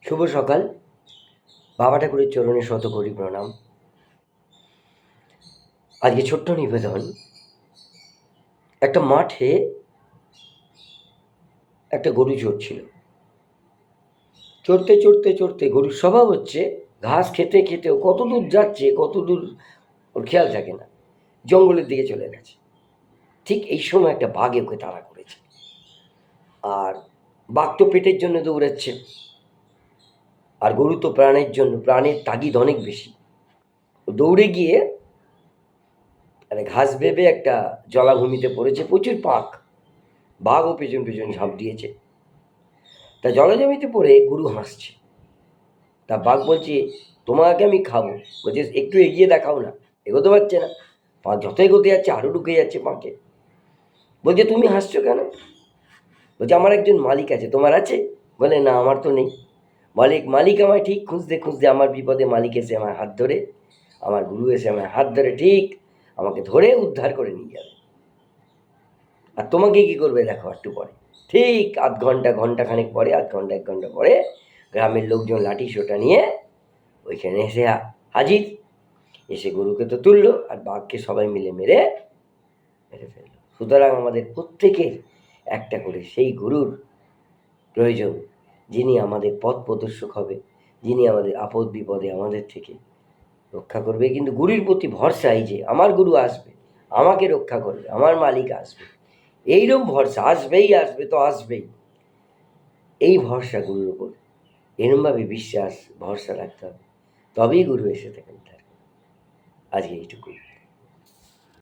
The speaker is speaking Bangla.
শুভ সকাল। বাবা ঠাকুরের চরণে শতকোটি প্রণাম। আজকে ছোট্ট নিবেদন। একটা মাঠে একটা গরু চড়ছিল। চড়তে চড়তে চড়তে গরুর স্বভাব হচ্ছে ঘাস খেতে খেতেও কত দূর যাচ্ছে, কত দূর ওর খেয়াল থাকে না, জঙ্গলের দিকে চলে গেছে। ঠিক এই সময় একটা বাঘ ওকে তাড়া করেছে। আর বাঘ তো পেটের জন্য দৌড়াচ্ছে, আর গরু তো প্রাণের জন্য, প্রাণের তাগিদ অনেক বেশি। দৌড়ে গিয়ে ঘাস ভেবে একটা জলাভূমিতে পড়েছে, প্রচুর পাক। বাঘও পেছন পেছন ঝাঁপ দিয়েছে। তা জলাজমিতে পড়ে গরু হাসছে। তা বাঘ বলছে, তোমাকে আমি খাবো। বলছে, একটু এগিয়ে দেখাও না। এগোতে পারছে না, পা যত এগোতে যাচ্ছে আরও ঢুকে যাচ্ছে পাকে। বলছে, তুমি হাসছো কেন? বলছে, আমার একজন মালিক আছে, তোমার আছে? বলে, না, আমার তো নেই। মালিক আমায় ঠিক খুঁজতে খুঁজতে আমার বিপদে মালিক এসে আমার হাত ধরে, আমার গুরু এসে আমার হাত ধরে ঠিক আমাকে ধরে উদ্ধার করে নিয়ে যাবে। আর তোমাকে কি করবে দেখো একটু পরে। ঠিক ঘন্টাখানেক পরে, আধ ঘন্টা 1 ঘন্টা পরে গ্রামের লোকজন লাঠি সোটা নিয়ে ওইখানে এসে হাজির। এসে গরুকে তো তুললো, আর বাঘকে সবাই মিলে মেরে ফেললো। সুতরাং আমাদের প্রত্যেকের একটা করে সেই গুরুর প্রয়োজন, যিনি আমাদের পথ প্রদর্শক হবে, যিনি আমাদের আপদ বিপদে আমাদের থেকে রক্ষা করবে। কিন্তু গুরুর প্রতি ভরসা, এই যে আমার গুরু আসবে, আমাকে রক্ষা করবে, আমার মালিক আসবে, এইরকম ভরসা, আসবে তো আসবেই, এই ভরসা গুরুর উপর এরমভাবে বিশ্বাস ভরসা রাখতে হবে, তবেই গুরু এসে থাকেন। আজকে এইটুকুই।